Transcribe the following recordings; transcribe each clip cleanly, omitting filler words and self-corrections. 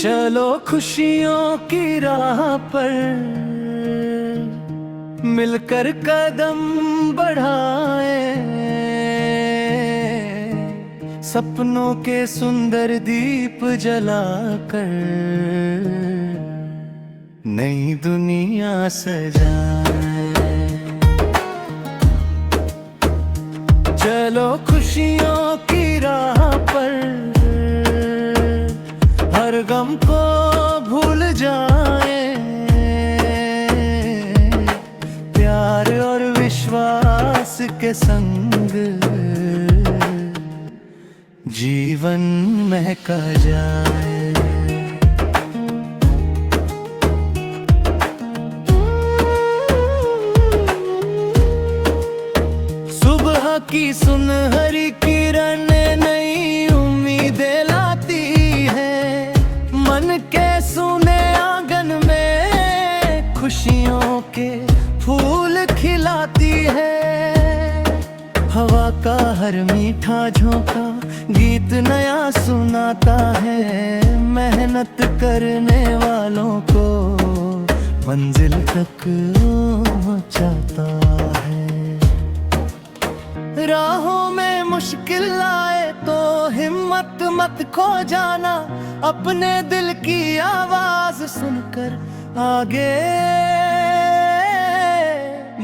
चलो खुशियों की राह पर मिलकर कदम बढ़ाए, सपनों के सुंदर दीप जलाकर नई दुनिया सजाए। चलो खुशियों की राह पर हर गम को भूल जाए, प्यार और विश्वास के संग जीवन महका जाए। सुबह की सुनहरी किरण नई उम्मीदें लाती है, मन के सुने आंगन में खुशियों के फूल खिलाती है। हवा का हर मीठा झोंका गीत नया सुनाता है, मेहनत करने वालों को मंजिल तक पहुंचाता है। राहों में मुश्किल आए तो हिम्मत मत खो जाना, अपने दिल की आवाज सुनकर आगे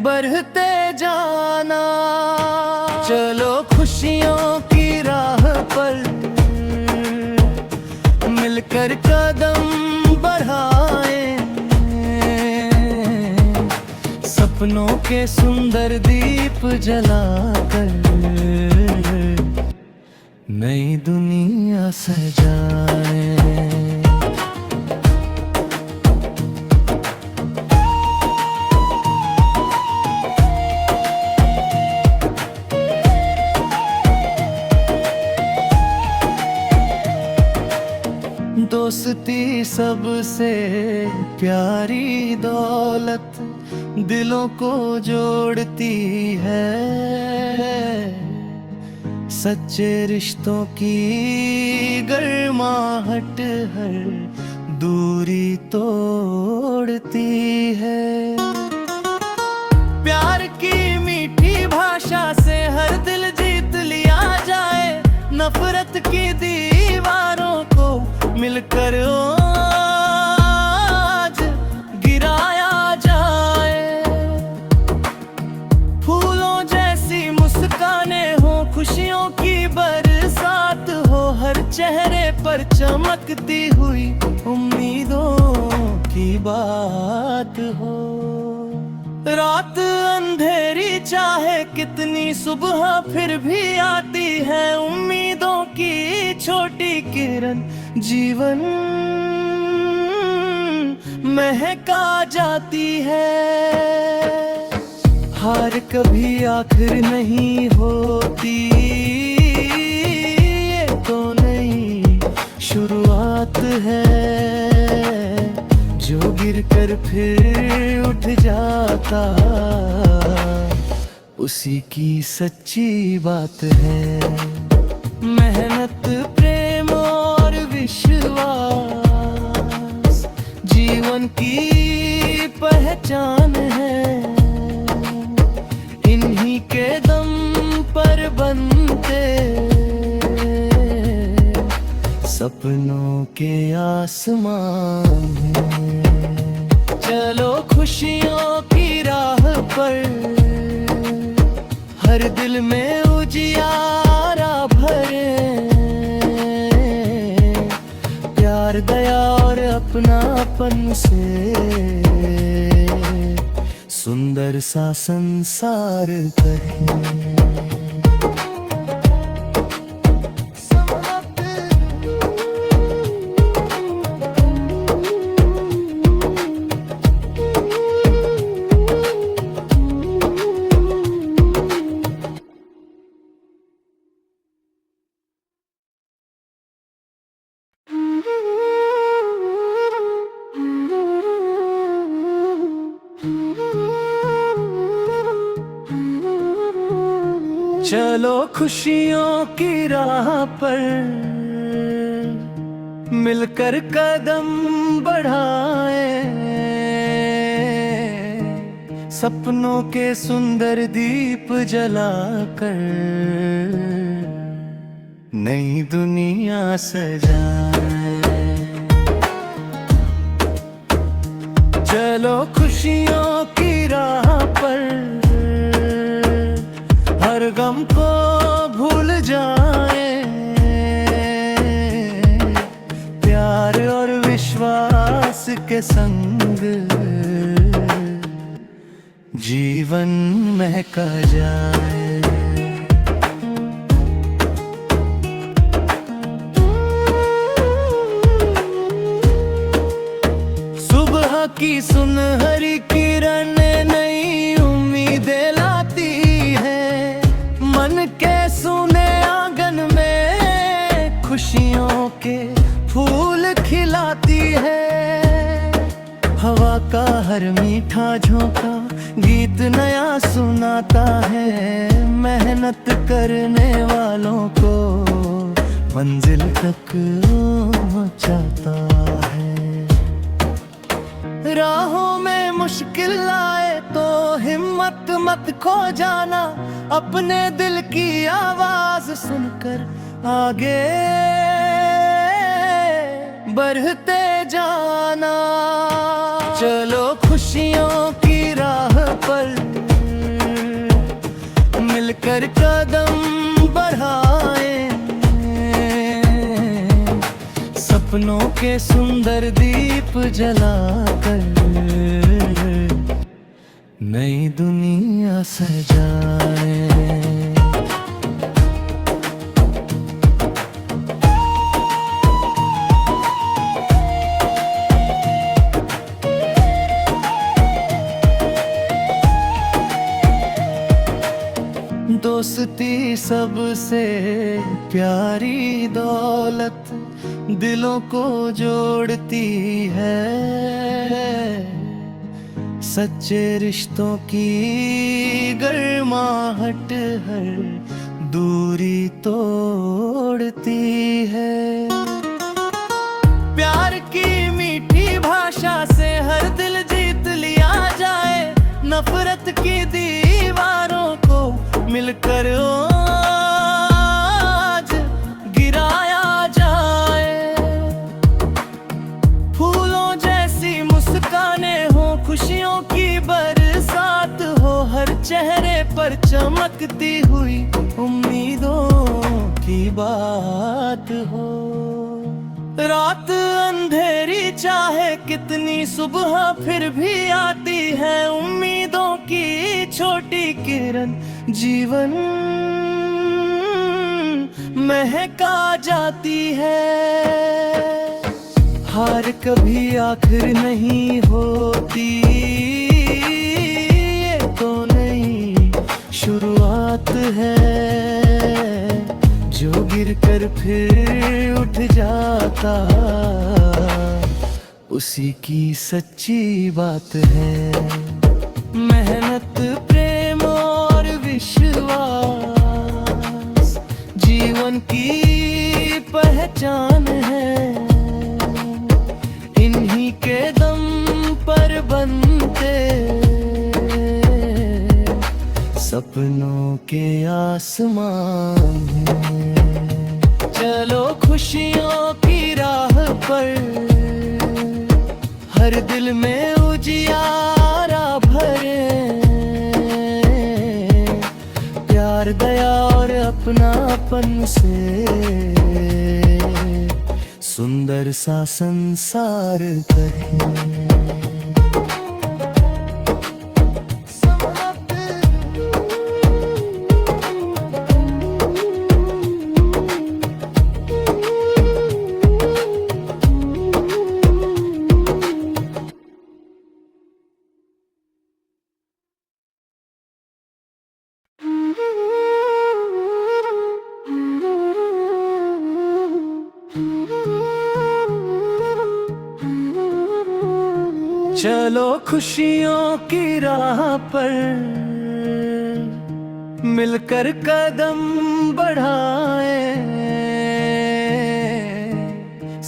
बढ़ते जाना। चलो खुशियों की राह पर मिलकर कदम बढ़ाए, सपनों के सुंदर दीप जलाकर नई दुनिया सजाए। दोस्ती सबसे प्यारी दौलत दिलों को जोड़ती है, सच्चे रिश्तों की गर्माहट हर दूरी तोड़ती है। प्यार की मीठी भाषा से हर दिल जीत लिया जाए, नफरत की दीवारों को मिलकर आज गिराया जाए। फूलों जैसी मुस्कानें हो, खुशियों की बरसात हो, हर चेहरे पर चमकती हुई उम्मीदों की बात हो। रात अंधेरी चाहे कितनी, सुबह फिर भी आती है, उम्मीदों की छोटी किरण जीवन महका जाती है। हार कभी आखिर नहीं होती, ये तो नई शुरुआत है, जो गिरकर फिर उठ जाता उसी की सच्ची बात है। मेहनत प्रेम और विश्वास जीवन की पहचान है, इन्हीं के दम पर बनते सपनों के आसमान हैं। चलो खुशियों की राह पर हर दिल में उजियारा भरे, प्यार दया और अपनापन से सुंदर सा संसार करें। चलो खुशियों की राह पर मिलकर कदम बढ़ाए, सपनों के सुंदर दीप जलाकर नई दुनिया सजाए। चलो खुशियों की राह पर हर गम को भूल जाए, प्यार और विश्वास के संग जीवन महका जाए। सुबह की सुनहरी किरण नई उम्मीदें लाती है, मन के सुने आंगन में खुशियों के फूल खिलाती है। हवा का हर मीठा झोंका गीत नया सुनाता है, मेहनत करने वालों को मंजिल तक पहुंचाता है। राहों में मुश्किल आए तो हिम्मत मत खो जाना, अपने दिल की आवाज सुनकर आगे बढ़ते जाना। चलो खुशियों की राह पर मिलकर कदम बढ़ाए, सपनों के सुंदर दीप जलाकर नई दुनिया सजाए। दोस्ती सबसे प्यारी दौलत दिलों को जोड़ती है, सच्चे रिश्तों की गर्माहट हर दूरी तोड़ती है। प्यार की मीठी भाषा से हर दिल जीत लिया जाए, नफरत की दीवारों को मिलकर आज गिराया जाए। फूलों जैसी मुस्कानें हो, खुशियों की बरसात हो, हर चेहरे पर चमकती हुई उम्मीदों की बात हो। रात अंधेरी चाहे कितनी, सुबह फिर भी आती है उम्मीदों की छोटी किरण, जीवन महका जाती है। हार कभी आखिर नहीं होती, ये तो नई शुरुआत है। जो गिरकर फिर उठ जाता, उसी की सच्ची बात है। मेहनत, प्रेम और विश्वास जीवन की पहचान है, इन्हीं के दम पर बनते सपनों के आसमान हैं। चलो खुशियों की राह पर हर दिल में उजियारा भरे, प्यार, दया और अपनापन से सुंदर सा संसार करें। चलो खुशियों की राह पर मिलकर कदम बढ़ाए,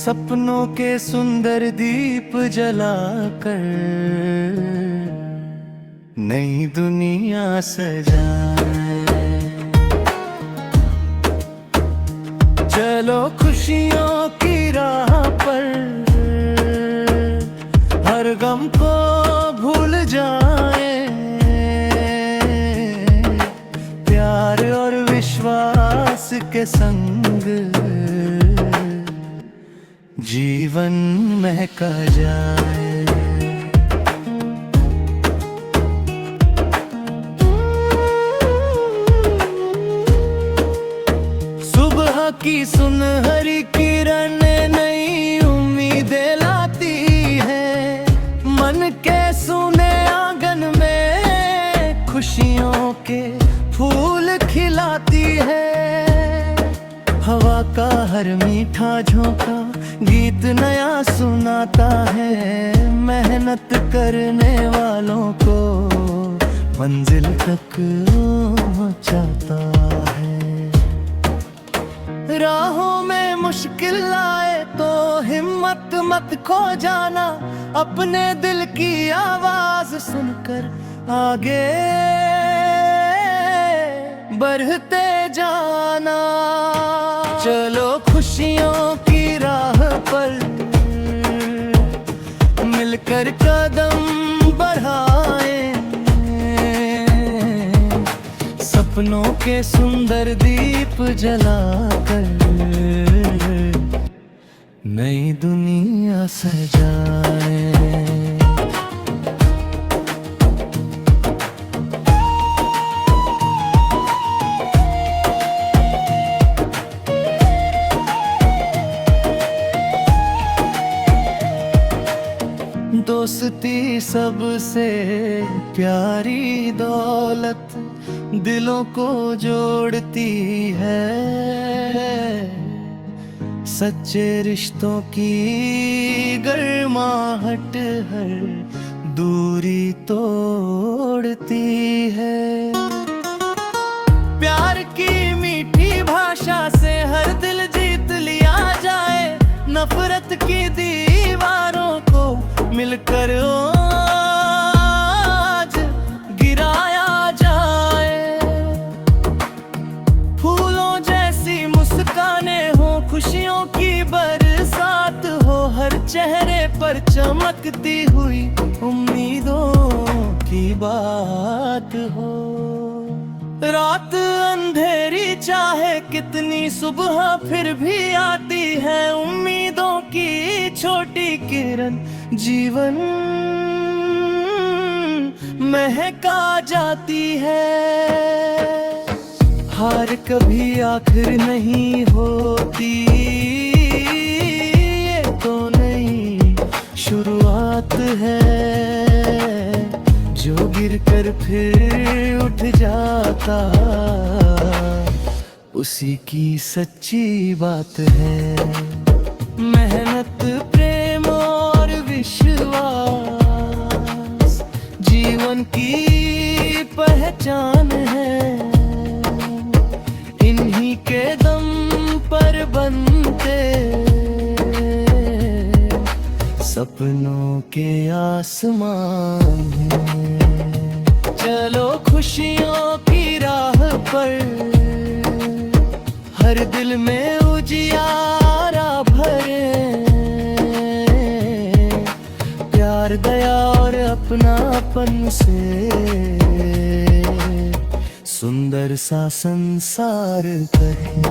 सपनों के सुंदर दीप जलाकर नई दुनिया सजाए। चलो खुशियों की राह पर हर गम को भूल जाए, प्यार और विश्वास के संग जीवन महका जाए। सुबह की सुनहरी किरण नई उम्मीदें लाती है, मन के सुने आंगन में खुशियों के फूल खिलाती है। हवा का हर मीठा झोंका गीत नया सुनाता है, मेहनत करने वालों को मंजिल तक पहुंचाता है। राहों में मुश्किल आए तो हिम्मत मत खो जाना, अपने दिल की आवाज सुनकर आगे बढ़ते जाना। चलो खुशियों की राह पर मिलकर कदम बढ़ाए, सपनों के सुंदर दीप जलाकर नई दुनिया सजाए। दोस्ती सबसे प्यारी दौलत दिलों को जोड़ती है, सच्चे रिश्तों की गर्माहट हर दूरी तोड़ती है। प्यार की मीठी भाषा से हर दिल जीत लिया जाए, नफरत की दीवारों को मिलकर आज गिराया जाए। फूलों जैसी मुस्कानें हो, खुशियों की बरसात हो, हर चेहरे पर चमकती हुई उम्मीदों की बात हो। रात अंधेरी चाहे कितनी, सुबह फिर भी आती है, उम्मीदों की छोटी किरण जीवन महका जाती है। हार कभी आखिर नहीं होती, ये तो नई शुरुआत है। जो गिरकर फिर उठ जाता उसी की सच्ची बात है। मेहनत प्रेम और विश्वास जीवन की पहचान है, इन्हीं के दम पर बनते सपनों के आसमान हैं। चलो खुशियों की राह पर हर दिल में उजियारा भरे, प्यार दया और अपनापन से सुंदर सा संसार करें।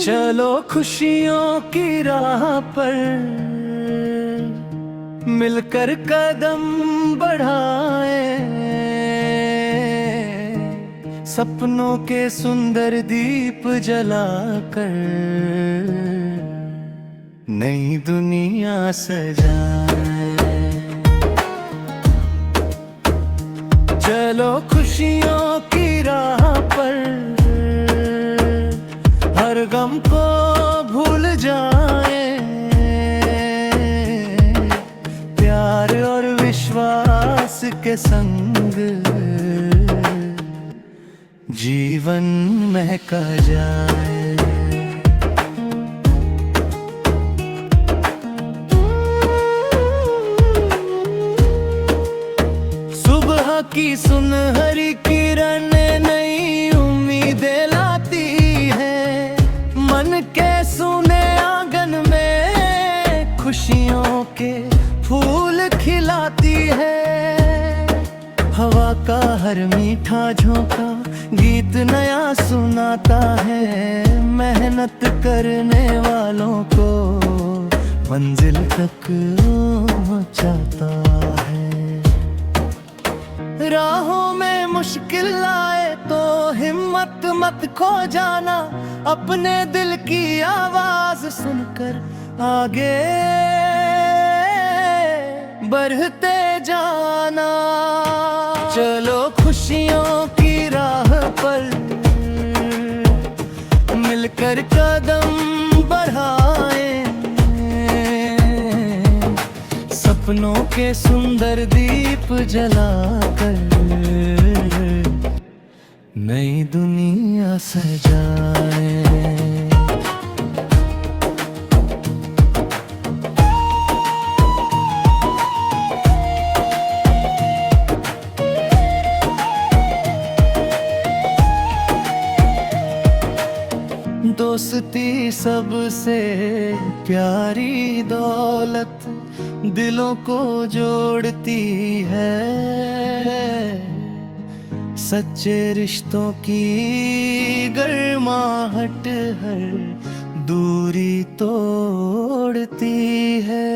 चलो खुशियों की राह पर मिलकर कदम बढ़ाए, सपनों के सुंदर दीप जलाकर नई दुनिया सजाए। चलो खुशियों की राह पर हर गम को भूल जाए, प्यार और विश्वास के संग जीवन महका जाए। की सुनहरी किरण नई उम्मीदें लाती है, मन के सुने आंगन में खुशियों के फूल खिलाती है। हवा का हर मीठा झोंका गीत नया सुनाता है, मेहनत करने वालों को मंजिल तक पहुंचाता है। राहों में मुश्किल आए तो हिम्मत मत खो जाना, अपने दिल की आवाज सुनकर आगे बढ़ते जाना। चलो खुशियों की राह पर मिलकर कदम बढ़ाए, सपनों के सुंदर दीप जलाकर नई दुनिया सजाए। दोस्ती सबसे प्यारी दौलत दिलों को जोड़ती है, सच्चे रिश्तों की गर्माहट हर दूरी तोड़ती है।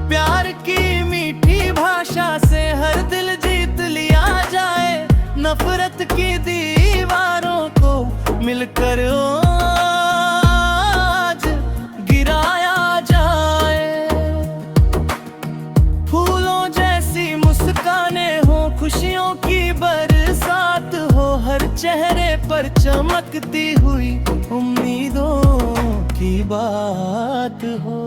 प्यार की मीठी भाषा से हर दिल जीत लिया जाए, नफरत की दीवारों को मिलकर आज गिराया जाए। फूलों जैसी मुस्कानें हो, खुशियों की बरसात हो, हर चेहरे पर चमकती हुई उम्मीदों की बात हो।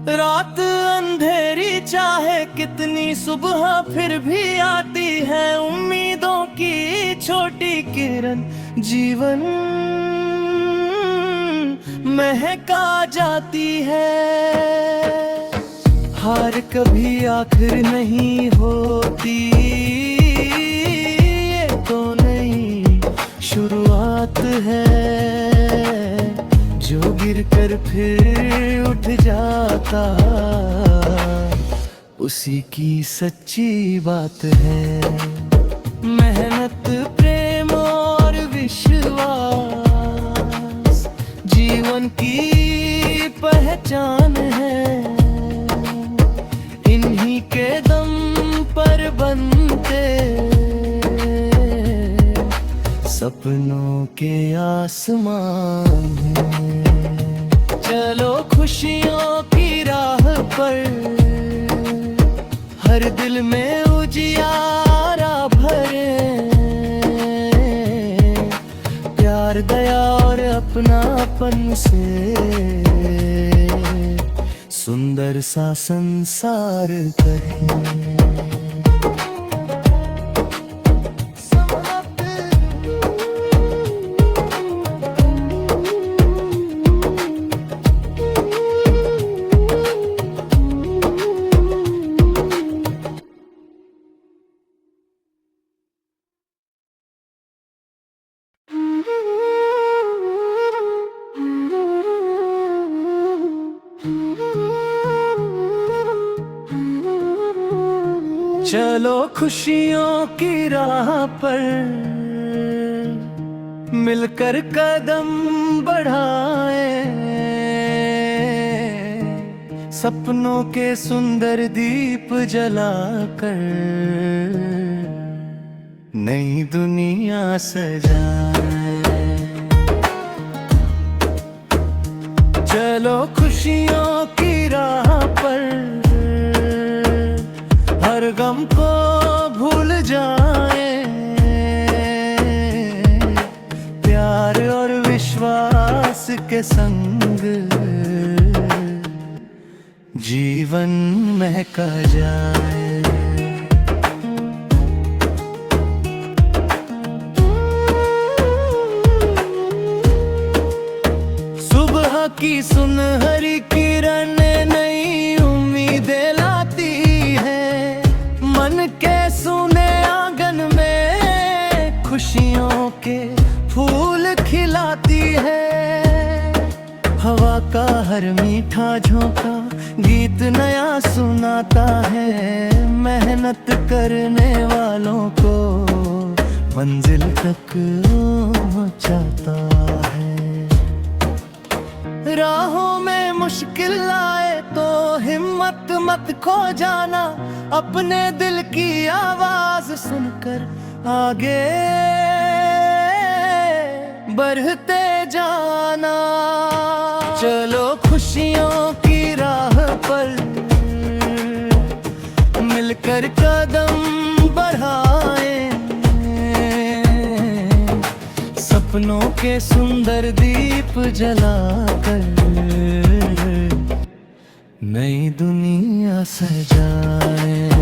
रात अंधेरी चाहे कितनी, सुबह फिर भी आती है, उम्मीदों की छोटी किरण जीवन महका जाती है। हार कभी आखिर नहीं होती, ये तो नई शुरुआत है। जो गिरकर फिर उठ जाता उसी की सच्ची बात है। मेहनत प्रेम और विश्वास जीवन की पहचान है, इन्हीं के दम पर बनते सपनों के आसमान हैं। चलो खुशियों की राह पर हर दिल में उजियारा भरे, प्यार दया और अपनापन से सुंदर सा संसार करें। चलो खुशियों की राह पर मिलकर कदम बढ़ाए, सपनों के सुंदर दीप जलाकर नई दुनिया सजाए। चलो खुशियों की राह पर हर गम को भूल जाए, प्यार और विश्वास के संग जीवन महका जाए। सुबह की सुनहरी किरण नई उम्मीदें लाती है, मन के सुने आंगन में खुशियों के फूल खिलाती है। हवा का हर मीठा झोंका गीत नया सुनाता है, मेहनत करने वालों को मंजिल तक पहुंचाता है। राहों में मुश्किल आए तो हिम्मत मत खो जाना, अपने दिल की आवाज सुनकर आगे बढ़ते जाना। चलो खुशियों की राह पर मिलकर कदम बढ़ाएं, सपनों के सुंदर दीप जलाकर नई दुनिया सजाएं।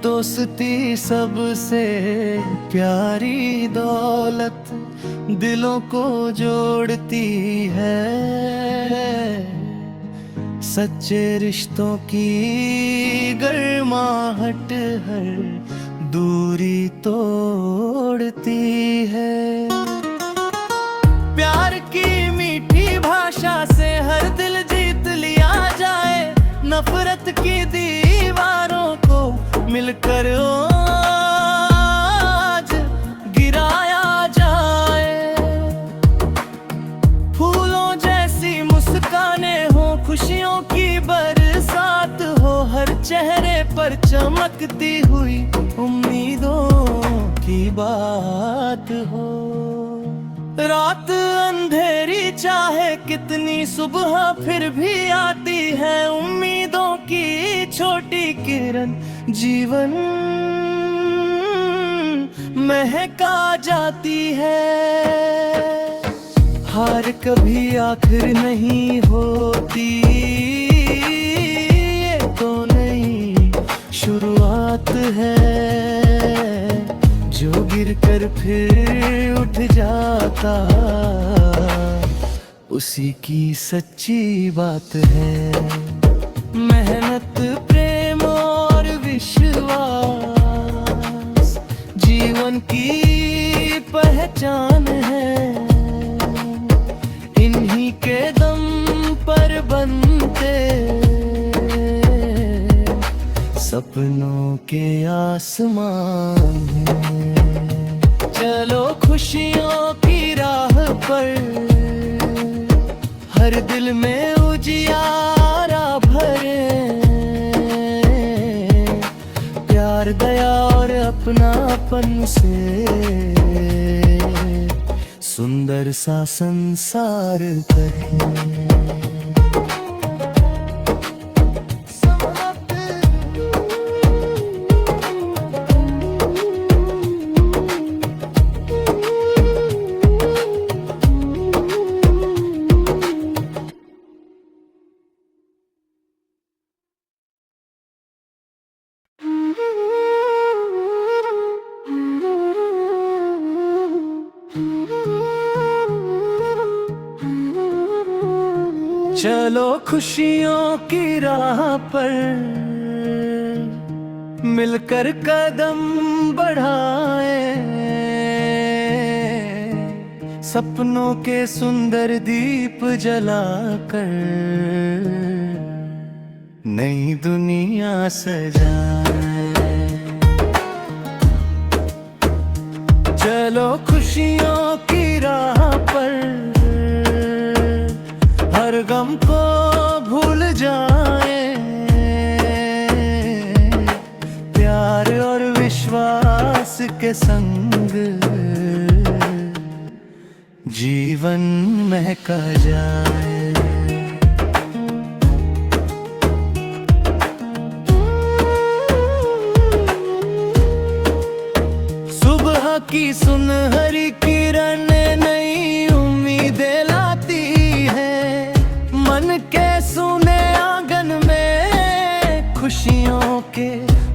दोस्ती सबसे प्यारी दौलत दिलों को जोड़ती है, सच्चे रिश्तों की गर्माहट हर दूरी तोड़ती है। प्यार की मीठी भाषा से हर दिल जीत लिया जाए, नफरत की दीवारों को मिलकर आज गिराया जाए। फूलों जैसी मुस्कानें हो, खुशियों की बरसात हो, हर चेहरे पर चमकती हुई उम्मीदों की बात हो। रात अंधेरी चाहे कितनी, सुबह फिर भी आती है उम्मीदों की छोटी किरण, जीवन महका जाती है। हार कभी आखिर नहीं होती, ये तो नई शुरुआत है। जो गिरकर फिर उठ जाता उसी की सच्ची बात है। मेहनत प्रेम और विश्वास जीवन की पहचान है, इन्हीं के दम पर बनते सपनों के आसमान हैं। चलो खुशियों की राह पर हर दिल में उजियारा भरे, प्यार दया और अपनापन से सुंदर सा संसार करें। चलो खुशियों की राह पर मिलकर कदम बढ़ाएं, सपनों के सुंदर दीप जलाकर नई दुनिया सजाएं। चलो खुशियों की राह पर हर गम को जाए, प्यार और विश्वास के संग जीवन महका जाए। सुबह की सुनहरी किरण नई उम्मीदें लाती है, मन के सुने आंगन में खुशियों के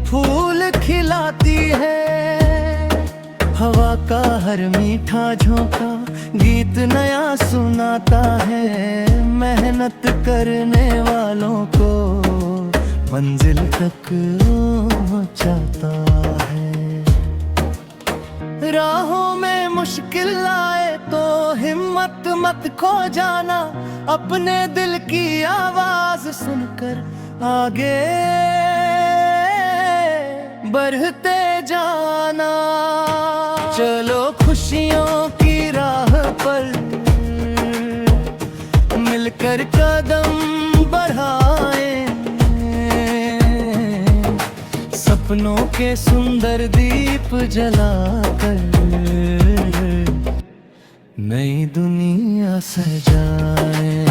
फूल खिलाती है। हवा का हर मीठा झोंका गीत नया सुनाता है, मेहनत करने वालों को मंजिल तक पहुंचाता है। राहों में मुश्किल आए तो हिम्मत मत खो जाना, अपने दिल की आवाज सुनकर आगे बढ़ते जाना। चलो खुशियों की राह पर मिलकर कदम बढ़ाएं, सपनों के सुंदर दीप जलाकर नई दुनिया सजाएं।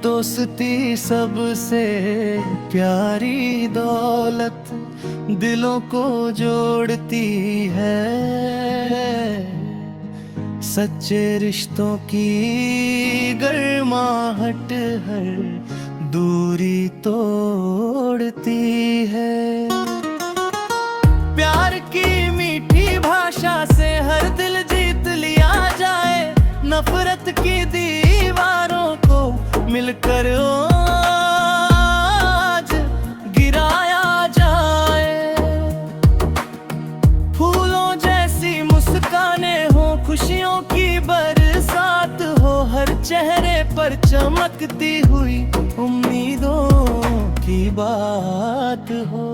दोस्ती सबसे प्यारी दौलत दिलों को जोड़ती है, सच्चे रिश्तों की गर्माहट हर दूरी तोड़ती है। प्यार की मीठी भाषा से हर दिल जीत लिया जाए, नफरत की दीवारों को मिलकर आज गिराया जाए। फूलों जैसी मुस्कानें हो, खुशियों की बरसात हो, हर चेहरे पर चमकती हुई उम्मीदों की बात हो।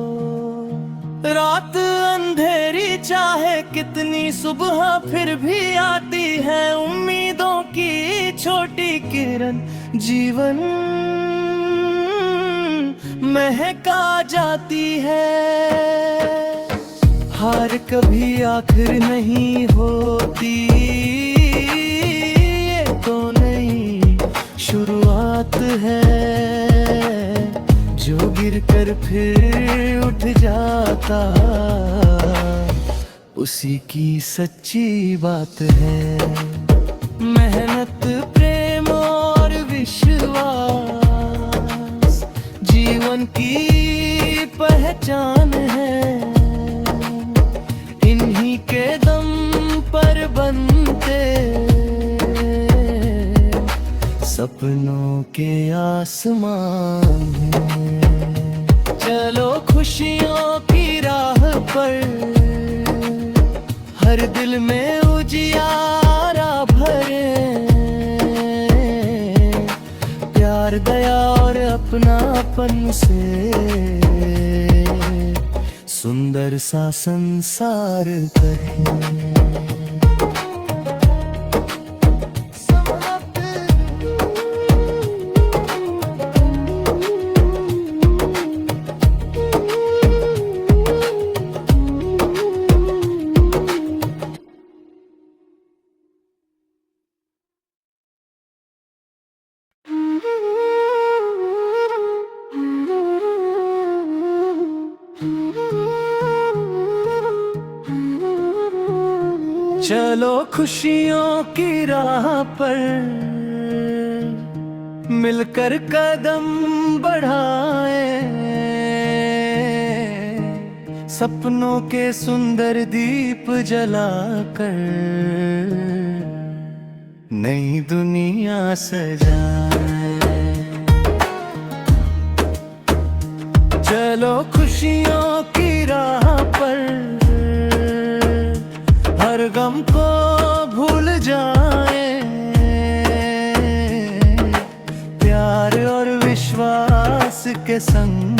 रात अंधेरी चाहे कितनी, सुबह फिर भी आती है, उम्मीदों की छोटी किरण जीवन महका जाती है। हार कभी आखिर नहीं होती, ये तो नई शुरुआत है। जो गिरकर फिर उठ जाता, उसी की सच्ची बात है। मेहनत, प्रेम और विश्वास जीवन की पहचान है, इन्हीं के दम पर बनते सपनों के आसमान हैं। चलो खुशियों की राह पर हर दिल में उजियारा भरे, प्यार, दया और अपनापन से सुंदर सा संसार करें। चलो खुशियों की राह पर मिलकर कदम बढ़ाएं, सपनों के सुंदर दीप जलाकर नई दुनिया सजाएं। चलो खुशियों की राह पर हर गम को भूल जाएं, प्यार और विश्वास के संग